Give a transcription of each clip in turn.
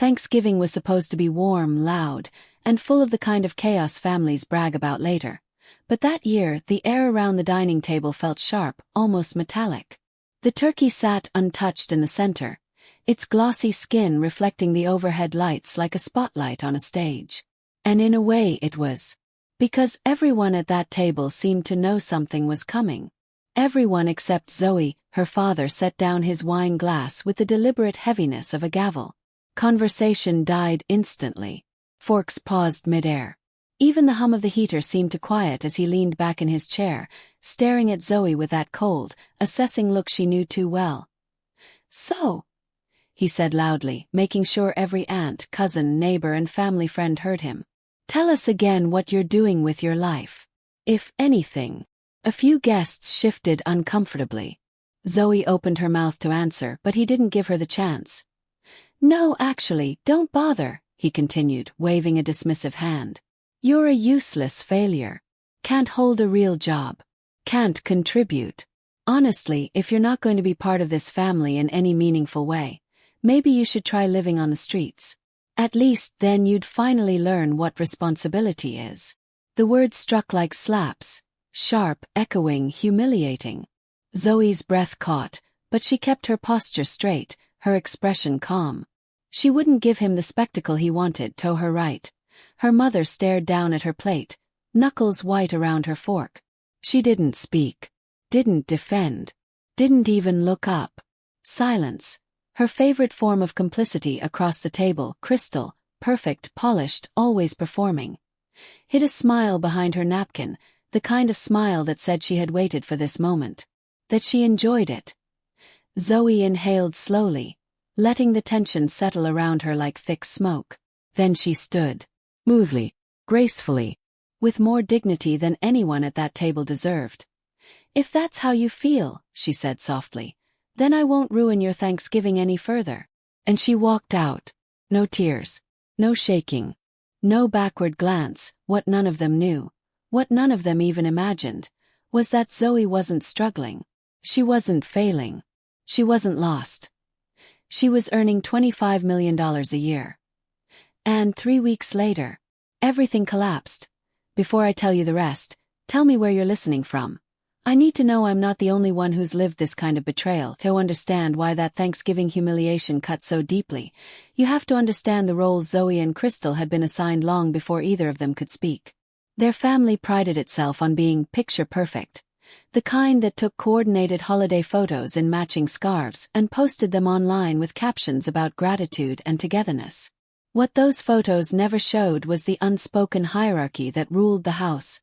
Thanksgiving was supposed to be warm, loud, and full of the kind of chaos families brag about later. But that year, the air around the dining table felt sharp, almost metallic. The turkey sat untouched in the center, its glossy skin reflecting the overhead lights like a spotlight on a stage. And in a way it was. Because everyone at that table seemed to know something was coming. Everyone except Zoe. Her father set down his wine glass with the deliberate heaviness of a gavel. Conversation died instantly. Forks paused mid-air. Even the hum of the heater seemed to quiet as he leaned back in his chair, staring at Zoe with that cold, assessing look she knew too well. "So," he said loudly, making sure every aunt, cousin, neighbor and family friend heard him. "Tell us again what you're doing with your life. If anything." A few guests shifted uncomfortably. Zoe opened her mouth to answer, but he didn't give her the chance. "No, actually, don't bother," he continued, waving a dismissive hand. "You're a useless failure. Can't hold a real job. Can't contribute. Honestly, if you're not going to be part of this family in any meaningful way, maybe you should try living on the streets. At least then you'd finally learn what responsibility is." The words struck like slaps, sharp, echoing, humiliating. Zoe's breath caught, but she kept her posture straight, her expression calm. She wouldn't give him the spectacle he wanted. To her right, her mother stared down at her plate, knuckles white around her fork. She didn't speak, didn't defend, didn't even look up. Silence, her favorite form of complicity across the table. Crystal, perfect, polished, always performing, hid a smile behind her napkin, the kind of smile that said she had waited for this moment, that she enjoyed it. Zoe inhaled slowly, letting the tension settle around her like thick smoke. Then she stood, smoothly, gracefully, with more dignity than anyone at that table deserved. "If that's how you feel," she said softly, "then I won't ruin your Thanksgiving any further." And she walked out. No tears, no shaking, no backward glance. What none of them knew, what none of them even imagined, was that Zoe wasn't struggling. She wasn't failing. She wasn't lost. She was earning $25 million a year. And 3 weeks later, everything collapsed. Before I tell you the rest, tell me where you're listening from. I need to know I'm not the only one who's lived this kind of betrayal. To understand why that Thanksgiving humiliation cut so deeply, you have to understand the roles Zoe and Crystal had been assigned long before either of them could speak. Their family prided itself on being picture perfect, the kind that took coordinated holiday photos in matching scarves and posted them online with captions about gratitude and togetherness. What those photos never showed was the unspoken hierarchy that ruled the house.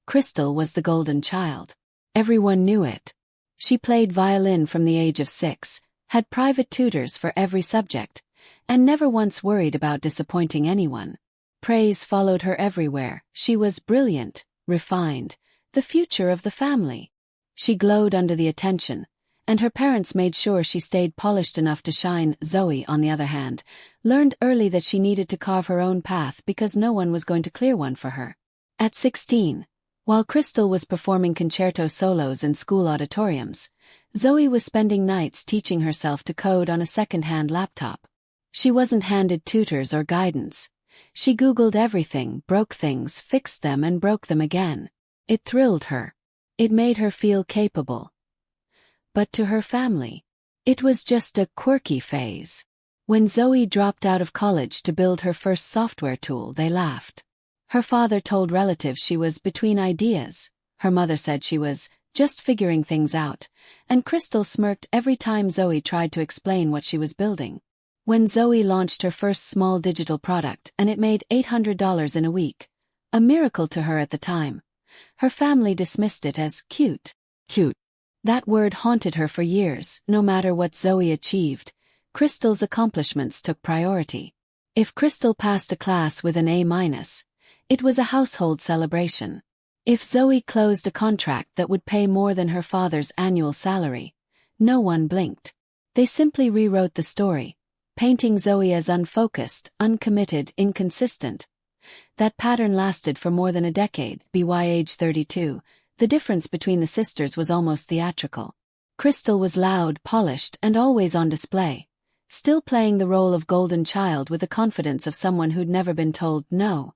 Crystal was the golden child. Everyone knew it. She played violin from the age of 6, had private tutors for every subject, and never once worried about disappointing anyone. Praise followed her everywhere. She was brilliant, refined, the future of the family. She glowed under the attention, and her parents made sure she stayed polished enough to shine. Zoe, on the other hand, learned early that she needed to carve her own path because no one was going to clear one for her. At 16, while Crystal was performing concerto solos in school auditoriums, Zoe was spending nights teaching herself to code on a second-hand laptop. She wasn't handed tutors or guidance. She Googled everything, broke things, fixed them and broke them again. It thrilled her. It made her feel capable. But to her family, it was just a quirky phase. When Zoe dropped out of college to build her first software tool, they laughed. Her father told relatives she was between ideas. Her mother said she was just figuring things out, and Crystal smirked every time Zoe tried to explain what she was building. When Zoe launched her first small digital product and it made $800 in a week, a miracle to her at the time, her family dismissed it as cute. Cute. That word haunted her for years. No matter what Zoe achieved, Crystal's accomplishments took priority. If Crystal passed a class with an A-, it was a household celebration. If Zoe closed a contract that would pay more than her father's annual salary, no one blinked. They simply rewrote the story, painting Zoe as unfocused, uncommitted, inconsistent. That pattern lasted for more than a decade. By age 32, the difference between the sisters was almost theatrical. Crystal was loud, polished, and always on display, still playing the role of golden child with the confidence of someone who'd never been told no.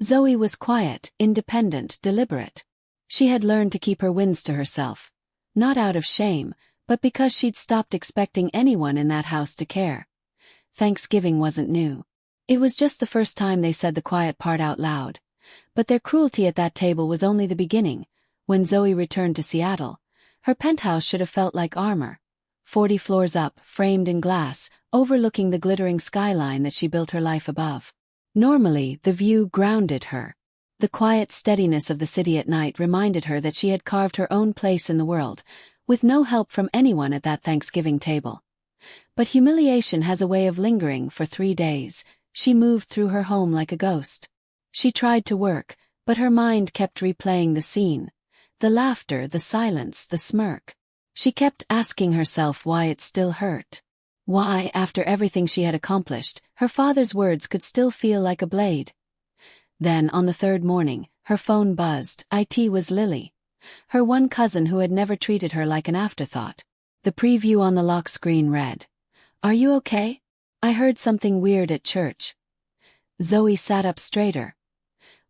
Zoe was quiet, independent, deliberate. She had learned to keep her wins to herself, not out of shame, but because she'd stopped expecting anyone in that house to care. Thanksgiving wasn't new. It was just the first time they said the quiet part out loud. But their cruelty at that table was only the beginning. When Zoe returned to Seattle, her penthouse should have felt like armor. 40 floors up, framed in glass, overlooking the glittering skyline that she built her life above. Normally, the view grounded her. The quiet steadiness of the city at night reminded her that she had carved her own place in the world, with no help from anyone at that Thanksgiving table. But humiliation has a way of lingering for 3 days. She moved through her home like a ghost. She tried to work, but her mind kept replaying the scene. The laughter, the silence, the smirk. She kept asking herself why it still hurt. Why, after everything she had accomplished, her father's words could still feel like a blade. Then, on the third morning, her phone buzzed. It was Lily, her one cousin who had never treated her like an afterthought. The preview on the lock screen read, "Are you okay? I heard something weird at church." Zoe sat up straighter.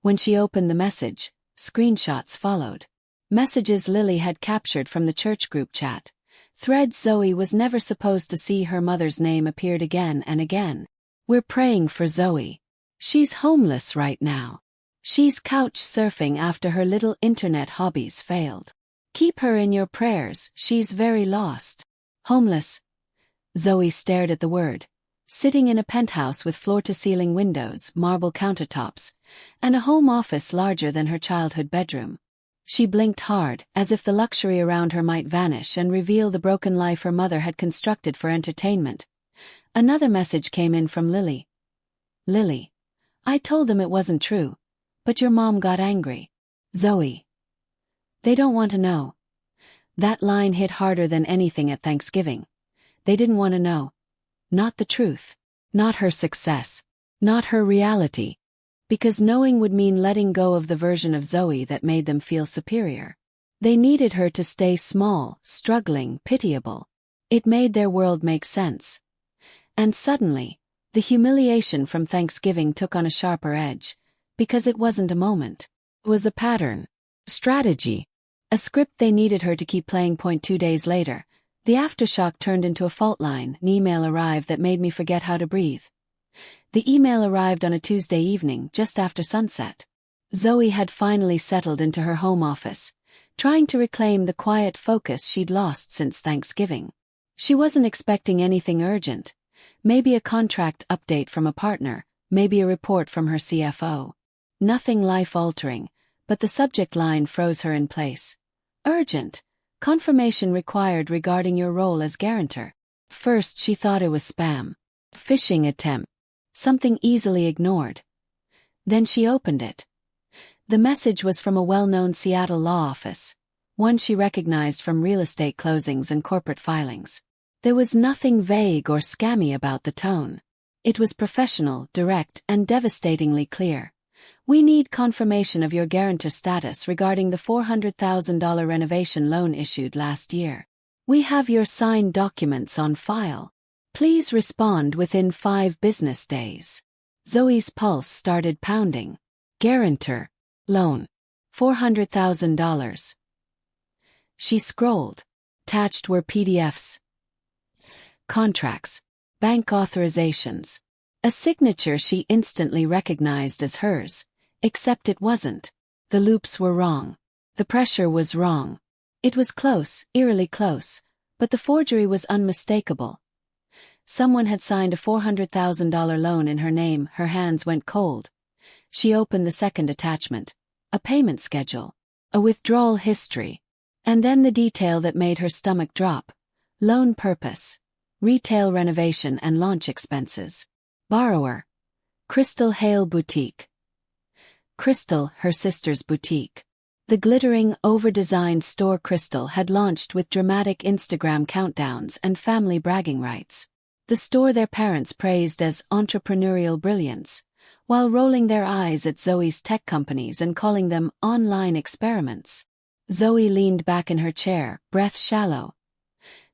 When she opened the message, screenshots followed. Messages Lily had captured from the church group chat. Threads Zoe was never supposed to see. Her mother's name appeared again and again. "We're praying for Zoe. She's homeless right now. She's couch surfing after her little internet hobbies failed. Keep her in your prayers, she's very lost." Homeless. Zoe stared at the word. Sitting in a penthouse with floor-to-ceiling windows, marble countertops, and a home office larger than her childhood bedroom. She blinked hard, as if the luxury around her might vanish and reveal the broken life her mother had constructed for entertainment. Another message came in from Lily. "Lily, I told them it wasn't true, but your mom got angry." Zoe. "They don't want to know." That line hit harder than anything at Thanksgiving. They didn't want to know. Not the truth. Not her success. Not her reality. Because knowing would mean letting go of the version of Zoe that made them feel superior. They needed her to stay small, struggling, pitiable. It made their world make sense. And suddenly, the humiliation from Thanksgiving took on a sharper edge, because it wasn't a moment. It was a pattern. Strategy. A script they needed her to keep playing. 2 days later, the aftershock turned into a fault line. An email arrived that made me forget how to breathe. The email arrived on a Tuesday evening, just after sunset. Zoe had finally settled into her home office, trying to reclaim the quiet focus she'd lost since Thanksgiving. She wasn't expecting anything urgent. Maybe a contract update from a partner, maybe a report from her CFO. Nothing life-altering, but the subject line froze her in place. Urgent. Confirmation required regarding your role as guarantor. First she thought it was spam. Phishing attempt. Something easily ignored. Then she opened it. The message was from a well-known Seattle law office, one she recognized from real estate closings and corporate filings. There was nothing vague or scammy about the tone. It was professional, direct, and devastatingly clear. "We need confirmation of your guarantor status regarding the $400,000 renovation loan issued last year. We have your signed documents on file. Please respond within 5 business days." Zoe's pulse started pounding. Guarantor. Loan. $400,000. She scrolled. Attached were PDFs. Contracts. Bank authorizations. A signature she instantly recognized as hers, except it wasn't. The loops were wrong. The pressure was wrong. It was close, eerily close, but the forgery was unmistakable. Someone had signed a $400,000 loan in her name. Her hands went cold. She opened the second attachment. A payment schedule. A withdrawal history. And then the detail that made her stomach drop. Loan purpose. Retail renovation and launch expenses. Borrower. Crystal Hale Boutique. Crystal, her sister's boutique. The glittering, over-designed store Crystal had launched with dramatic Instagram countdowns and family bragging rights. The store their parents praised as entrepreneurial brilliance, while rolling their eyes at Zoe's tech companies and calling them online experiments. Zoe leaned back in her chair, breath shallow.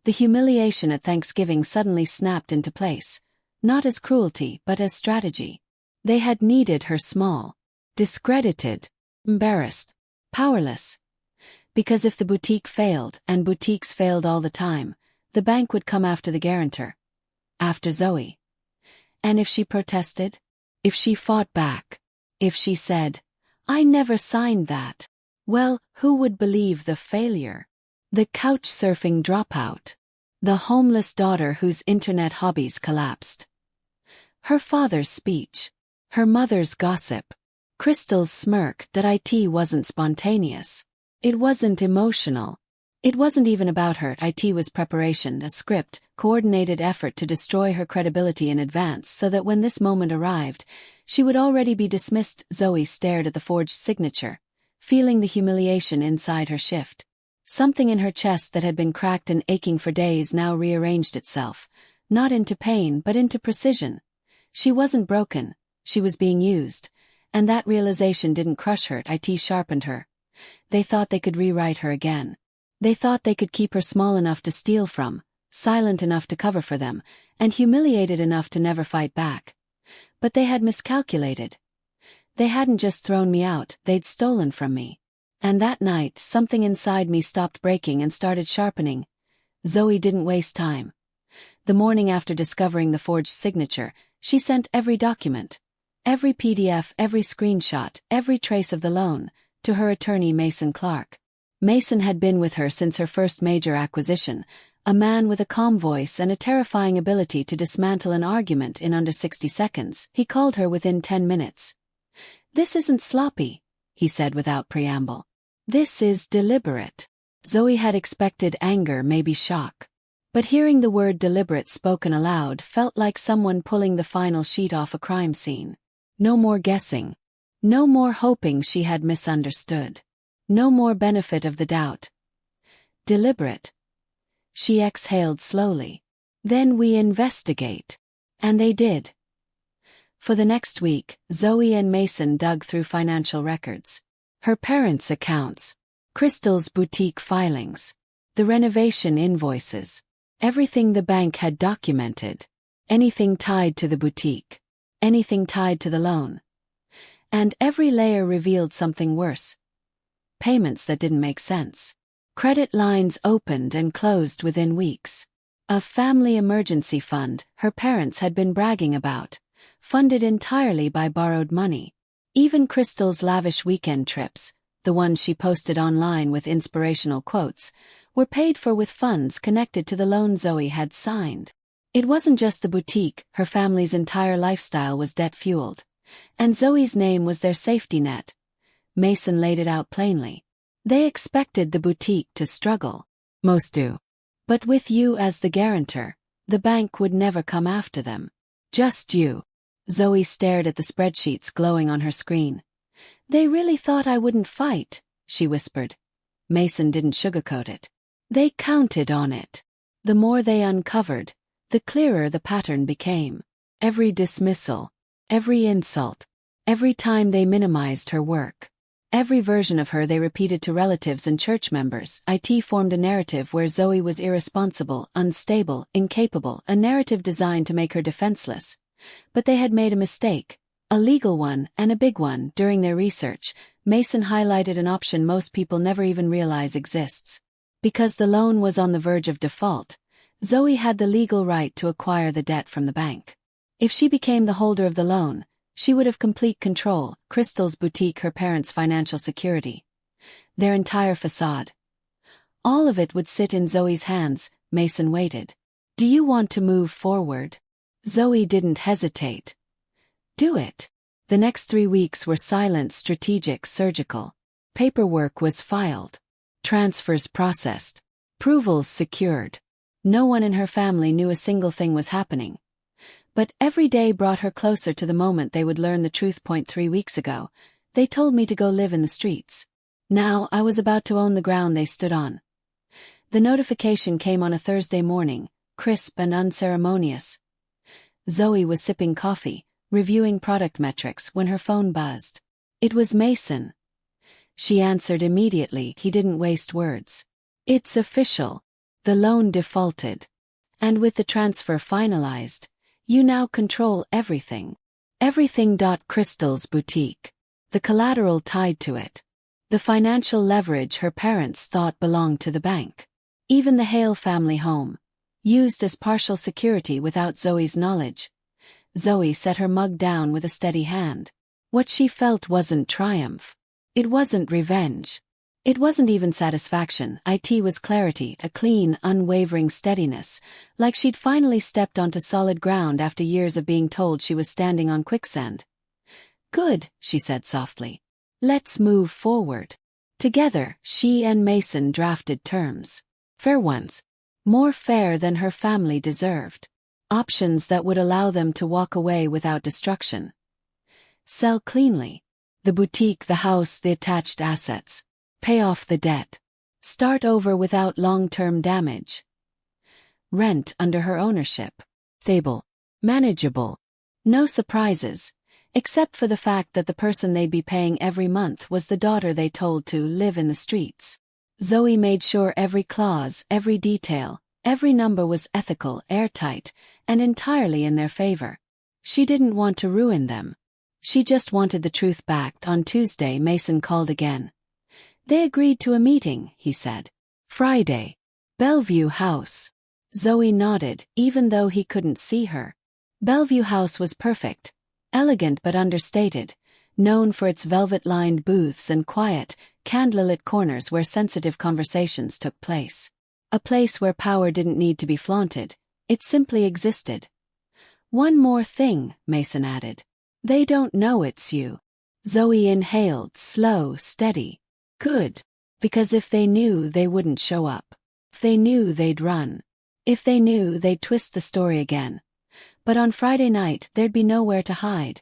The humiliation at Thanksgiving suddenly snapped into place, not as cruelty but as strategy. They had needed her small, discredited, embarrassed, powerless. Because if the boutique failed, and boutiques failed all the time, the bank would come after the guarantor. After Zoe. And if she protested? If she fought back? If she said, "I never signed that," well, who would believe the failure? The couch-surfing dropout. The homeless daughter whose internet hobbies collapsed. Her father's speech. Her mother's gossip. Crystal's smirk that IT wasn't spontaneous. It wasn't emotional. It wasn't even about her. IT was preparation, a script, coordinated effort to destroy her credibility in advance so that when this moment arrived, she would already be dismissed. Zoe stared at the forged signature, feeling the humiliation inside her shift. Something in her chest that had been cracked and aching for days now rearranged itself, not into pain but into precision. She wasn't broken, she was being used, and that realization didn't crush her. IT sharpened her. They thought they could rewrite her again. They thought they could keep her small enough to steal from, silent enough to cover for them, and humiliated enough to never fight back. But they had miscalculated. They hadn't just thrown me out, they'd stolen from me. And that night, something inside me stopped breaking and started sharpening. Zoe didn't waste time. The morning after discovering the forged signature, she sent every document, every PDF, every screenshot, every trace of the loan, to her attorney Mason Clark. Mason had been with her since her first major acquisition, a man with a calm voice and a terrifying ability to dismantle an argument in under 60 seconds. He called her within 10 minutes. "This isn't sloppy," he said without preamble. "This is deliberate." Zoe had expected anger, maybe shock. But hearing the word deliberate spoken aloud felt like someone pulling the final sheet off a crime scene. No more guessing. No more hoping she had misunderstood. No more benefit of the doubt. Deliberate. She exhaled slowly. "Then we investigate." And they did. For the next week, Zoe and Mason dug through financial records. Her parents' accounts. Crystal's boutique filings. The renovation invoices. Everything the bank had documented. Anything tied to the boutique. Anything tied to the loan. And every layer revealed something worse. Payments that didn't make sense. Credit lines opened and closed within weeks. A family emergency fund her parents had been bragging about, funded entirely by borrowed money. Even Crystal's lavish weekend trips, the ones she posted online with inspirational quotes, were paid for with funds connected to the loan Zoe had signed. It wasn't just the boutique, her family's entire lifestyle was debt-fueled. And Zoe's name was their safety net. Mason laid it out plainly. They expected the boutique to struggle. Most do. But with you as the guarantor, the bank would never come after them. Just you. Zoe stared at the spreadsheets glowing on her screen. "They really thought I wouldn't fight," she whispered. Mason didn't sugarcoat it. They counted on it. The more they uncovered, the clearer the pattern became. Every dismissal, every insult, every time they minimized her work. Every version of her they repeated to relatives and church members. IT formed a narrative where Zoe was irresponsible, unstable, incapable, a narrative designed to make her defenseless. But they had made a mistake, a legal one and a big one. During their research, Mason highlighted an option most people never even realize exists. Because the loan was on the verge of default, Zoe had the legal right to acquire the debt from the bank. If she became the holder of the loan, she would have complete control. Crystal's boutique, her parents' financial security. Their entire facade. All of it would sit in Zoe's hands. Mason waited. "Do you want to move forward?" Zoe didn't hesitate. "Do it." The next 3 weeks were silent, strategic, surgical. Paperwork was filed. Transfers processed. Approvals secured. No one in her family knew a single thing was happening. But every day brought her closer to the moment they would learn the truth. 3 weeks ago, they told me to go live in the streets. Now I was about to own the ground they stood on. The notification came on a Thursday morning, crisp and unceremonious. Zoe was sipping coffee, reviewing product metrics when her phone buzzed. It was Mason. She answered immediately. He didn't waste words. "It's official." The loan defaulted. And with the transfer finalized, you now control everything. Everything. Crystal's boutique. The collateral tied to it. The financial leverage her parents thought belonged to the bank. Even the Hale family home. Used as partial security without Zoe's knowledge. Zoe set her mug down with a steady hand. What she felt wasn't triumph. It wasn't revenge. It wasn't even satisfaction. It was clarity, a clean, unwavering steadiness, like she'd finally stepped onto solid ground after years of being told she was standing on quicksand. Good, she said softly. Let's move forward. Together, she and Mason drafted terms. Fair ones. More fair than her family deserved. Options that would allow them to walk away without destruction. Sell cleanly. The boutique, the house, the attached assets. Pay off the debt. Start over without long-term damage. Rent under her ownership. Stable. Manageable. No surprises. Except for the fact that the person they'd be paying every month was the daughter they told to live in the streets. Zoe made sure every clause, every detail, every number was ethical, airtight, and entirely in their favor. She didn't want to ruin them. She just wanted the truth back. On Tuesday, Mason called again. They agreed to a meeting, he said. Friday. Bellevue House. Zoe nodded, even though he couldn't see her. Bellevue House was perfect. Elegant but understated, known for its velvet-lined booths and quiet, candlelit corners where sensitive conversations took place. A place where power didn't need to be flaunted, it simply existed. One more thing, Mason added. They don't know it's you. Zoe inhaled, slow, steady. Good. Because if they knew, they wouldn't show up. If they knew, they'd run. If they knew, they'd twist the story again. But on Friday night, there'd be nowhere to hide.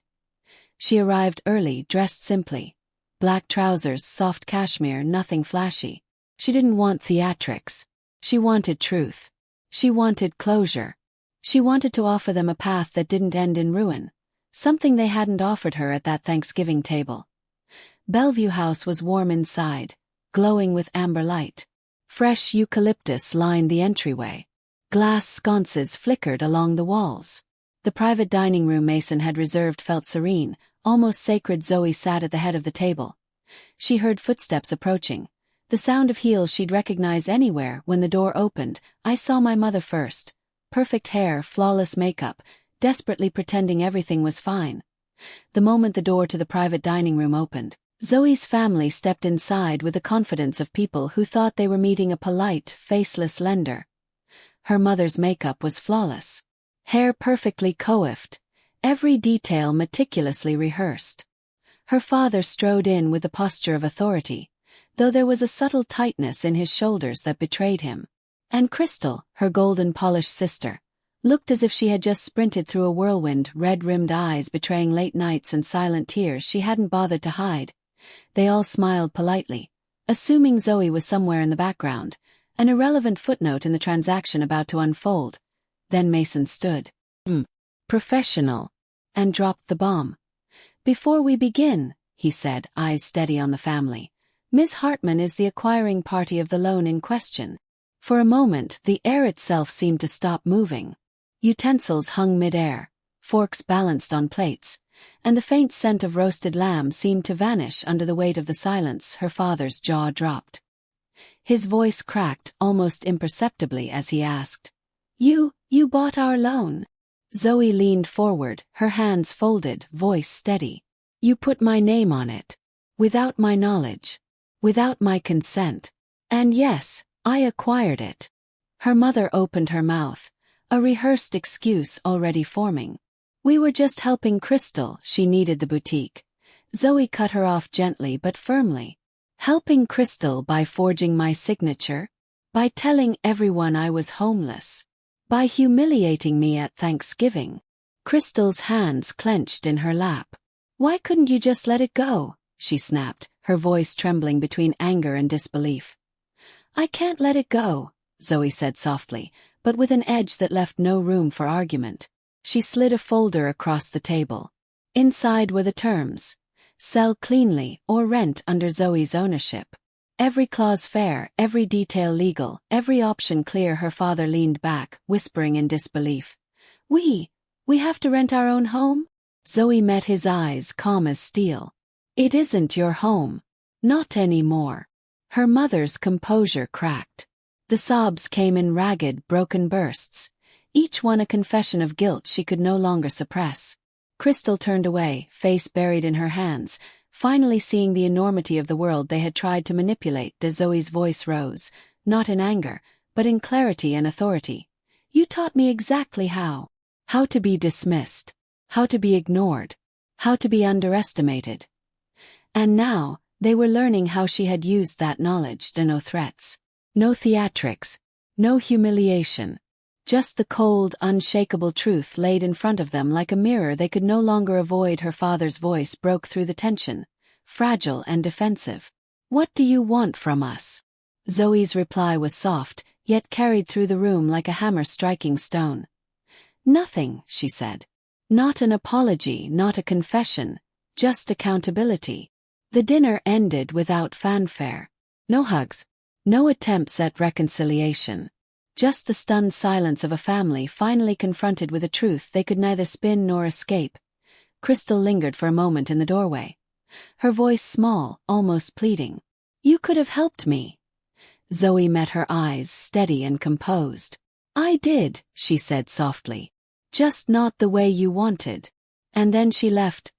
She arrived early, dressed simply. Black trousers, soft cashmere, nothing flashy. She didn't want theatrics. She wanted truth. She wanted closure. She wanted to offer them a path that didn't end in ruin. Something they hadn't offered her at that Thanksgiving table. Bellevue House was warm inside, glowing with amber light. Fresh eucalyptus lined the entryway. Glass sconces flickered along the walls. The private dining room Mason had reserved felt serene, almost sacred. Zoe sat at the head of the table. She heard footsteps approaching. The sound of heels she'd recognize anywhere. When the door opened, I saw my mother first. Perfect hair, flawless makeup, desperately pretending everything was fine. The moment the door to the private dining room opened, Zoe's family stepped inside with the confidence of people who thought they were meeting a polite, faceless lender. Her mother's makeup was flawless. Hair perfectly coiffed, every detail meticulously rehearsed. Her father strode in with the posture of authority, though there was a subtle tightness in his shoulders that betrayed him. And Crystal, her golden-polished sister, looked as if she had just sprinted through a whirlwind, red-rimmed eyes betraying late nights and silent tears she hadn't bothered to hide. They all smiled politely, assuming Zoe was somewhere in the background, an irrelevant footnote in the transaction about to unfold. Then Mason stood. Professional. And dropped the bomb. Before we begin, he said, eyes steady on the family, Ms. Hartman is the acquiring party of the loan in question. For a moment, the air itself seemed to stop moving. Utensils hung mid-air, forks balanced on plates, and the faint scent of roasted lamb seemed to vanish under the weight of the silence. Her father's jaw dropped. His voice cracked almost imperceptibly as he asked, You bought our loan? Zoe leaned forward, her hands folded, voice steady. You put my name on it. Without my knowledge. Without my consent. And yes, I acquired it. Her mother opened her mouth, a rehearsed excuse already forming. We were just helping Crystal, she needed the boutique. Zoe cut her off gently but firmly. Helping Crystal by forging my signature? By telling everyone I was homeless? By humiliating me at Thanksgiving? Crystal's hands clenched in her lap. Why couldn't you just let it go? She snapped, her voice trembling between anger and disbelief. I can't let it go, Zoe said softly, but with an edge that left no room for argument. She slid a folder across the table. Inside were the terms. Sell cleanly or rent under Zoe's ownership. Every clause fair, every detail legal, every option clear. Her father leaned back, whispering in disbelief. We have to rent our own home? Zoe met his eyes, calm as steel. It isn't your home. Not anymore. Her mother's composure cracked. The sobs came in ragged, broken bursts, each one a confession of guilt she could no longer suppress. Crystal turned away, face buried in her hands, finally seeing the enormity of the world they had tried to manipulate. Zoe's voice rose, not in anger, but in clarity and authority. You taught me exactly how. How to be dismissed. How to be ignored. How to be underestimated. And now, they were learning how she had used that knowledge. No threats. No theatrics. No humiliation. Just the cold, unshakable truth laid in front of them like a mirror they could no longer avoid. Her father's voice broke through the tension, fragile and defensive. What do you want from us? Zoe's reply was soft, yet carried through the room like a hammer striking stone. Nothing, she said. Not an apology, not a confession, just accountability. The dinner ended without fanfare. No hugs. No attempts at reconciliation. Just the stunned silence of a family finally confronted with a truth they could neither spin nor escape. Crystal lingered for a moment in the doorway. Her voice small, almost pleading. You could have helped me. Zoe met her eyes, steady and composed. I did, she said softly. Just not the way you wanted. And then she left.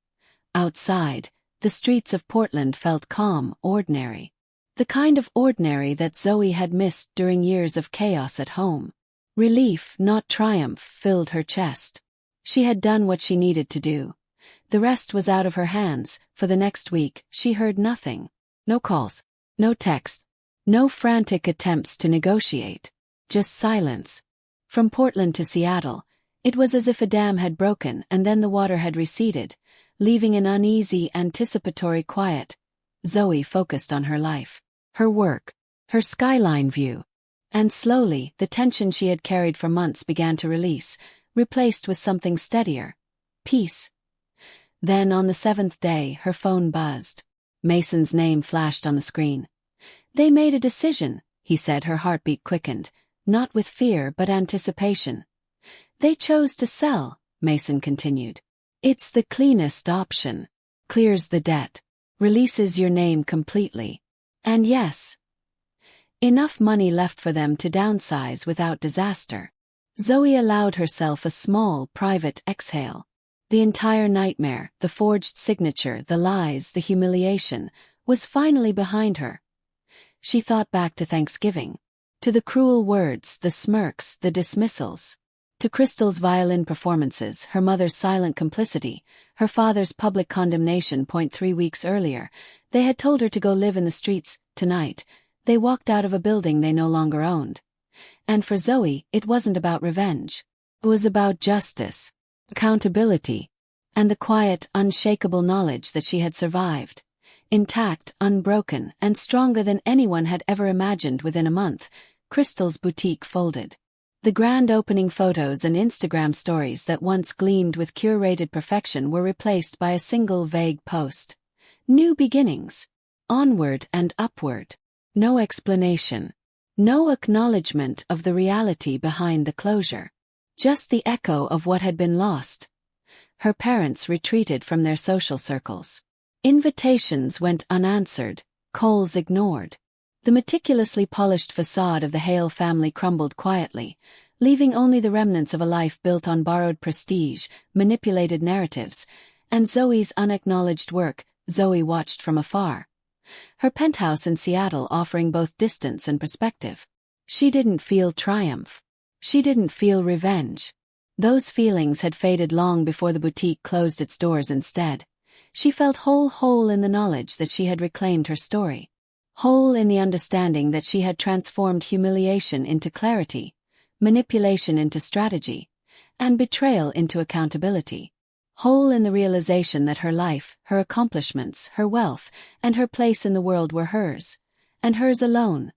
Outside, the streets of Portland felt calm, ordinary. The kind of ordinary that Zoe had missed during years of chaos at home. Relief, not triumph, filled her chest. She had done what she needed to do. The rest was out of her hands. For the next week, she heard nothing. No calls. No text. No frantic attempts to negotiate. Just silence. From Portland to Seattle, it was as if a dam had broken and then the water had receded, leaving an uneasy, anticipatory quiet. Zoe focused on her life. Her work, her skyline view. And slowly, the tension she had carried for months began to release, replaced with something steadier. Peace. Then, on the 7th day, her phone buzzed. Mason's name flashed on the screen. They made a decision, he said. Her heartbeat quickened, not with fear but anticipation. They chose to sell, Mason continued. It's the cleanest option. Clears the debt. Releases your name completely. And yes, enough money left for them to downsize without disaster. Zoe allowed herself a small, private exhale. The entire nightmare, the forged signature, the lies, the humiliation, was finally behind her. She thought back to Thanksgiving. To the cruel words, the smirks, the dismissals. To Crystal's violin performances, her mother's silent complicity, her father's public condemnation. 3 weeks earlier, they had told her to go live in the streets. Tonight, they walked out of a building they no longer owned. And for Zoe, it wasn't about revenge. It was about justice, accountability, and the quiet, unshakable knowledge that she had survived. Intact, unbroken, and stronger than anyone had ever imagined. Within a month, Crystal's boutique folded. The grand opening photos and Instagram stories that once gleamed with curated perfection were replaced by a single vague post. New beginnings. Onward and upward. No explanation. No acknowledgement of the reality behind the closure. Just the echo of what had been lost. Her parents retreated from their social circles. Invitations went unanswered, calls ignored. The meticulously polished facade of the Hale family crumbled quietly, leaving only the remnants of a life built on borrowed prestige, manipulated narratives, and Zoe's unacknowledged work. Zoe watched from afar. Her penthouse in Seattle offering both distance and perspective. She didn't feel triumph. She didn't feel revenge. Those feelings had faded long before the boutique closed its doors. Instead, she felt whole in the knowledge that she had reclaimed her story. Whole in the understanding that she had transformed humiliation into clarity, manipulation into strategy, and betrayal into accountability. Whole in the realization that her life, her accomplishments, her wealth, and her place in the world were hers, and hers alone.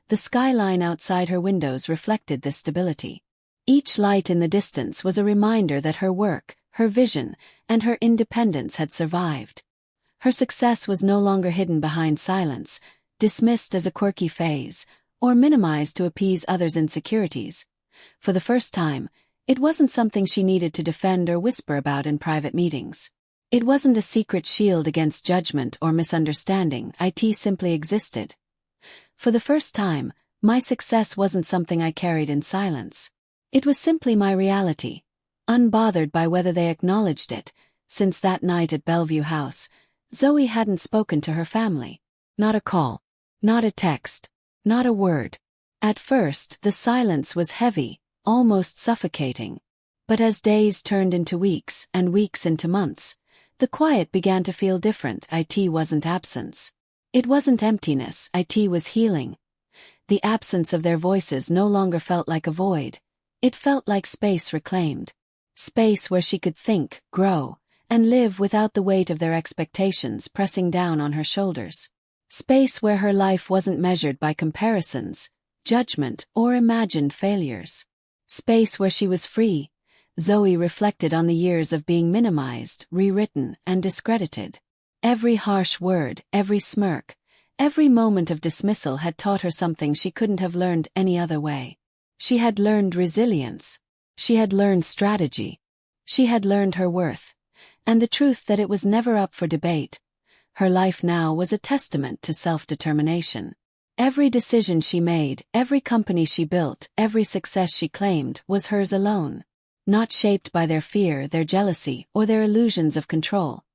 The skyline outside her windows reflected this stability. Each light in the distance was a reminder that her work, her vision, and her independence had survived. Her success was no longer hidden behind silence, dismissed as a quirky phase, or minimized to appease others' insecurities. For the first time, it wasn't something she needed to defend or whisper about in private meetings. It wasn't a secret shield against judgment or misunderstanding, it simply existed. For the first time, my success wasn't something I carried in silence. It was simply my reality, unbothered by whether they acknowledged it. Since that night at Bellevue House, Zoe hadn't spoken to her family. Not a call. Not a text. Not a word. At first, the silence was heavy, almost suffocating. But as days turned into weeks and weeks into months, the quiet began to feel different. It wasn't absence. It wasn't emptiness. It was healing. The absence of their voices no longer felt like a void. It felt like space reclaimed. Space where she could think, grow, and live without the weight of their expectations pressing down on her shoulders. Space where her life wasn't measured by comparisons, judgment, or imagined failures. Space where she was free. Zoe reflected on the years of being minimized, rewritten, and discredited. Every harsh word, every smirk, every moment of dismissal had taught her something she couldn't have learned any other way. She had learned resilience. She had learned strategy. She had learned her worth. And the truth that it was never up for debate. Her life now was a testament to self-determination. Every decision she made, every company she built, every success she claimed was hers alone. Not shaped by their fear, their jealousy, or their illusions of control.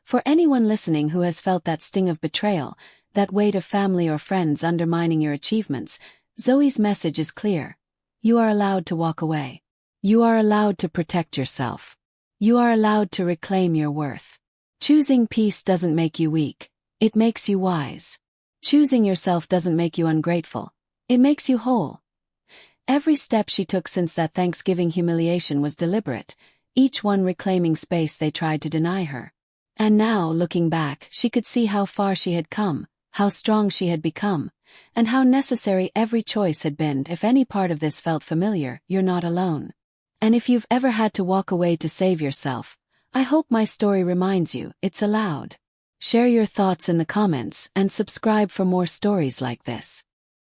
For anyone listening who has felt that sting of betrayal, that weight of family or friends undermining your achievements, Zoe's message is clear. You are allowed to walk away. You are allowed to protect yourself. You are allowed to reclaim your worth. Choosing peace doesn't make you weak. It makes you wise. Choosing yourself doesn't make you ungrateful. It makes you whole. Every step she took since that Thanksgiving humiliation was deliberate, each one reclaiming space they tried to deny her. And now, looking back, she could see how far she had come, how strong she had become, and how necessary every choice had been. If any part of this felt familiar, you're not alone. And if you've ever had to walk away to save yourself, I hope my story reminds you it's allowed. Share your thoughts in the comments and subscribe for more stories like this.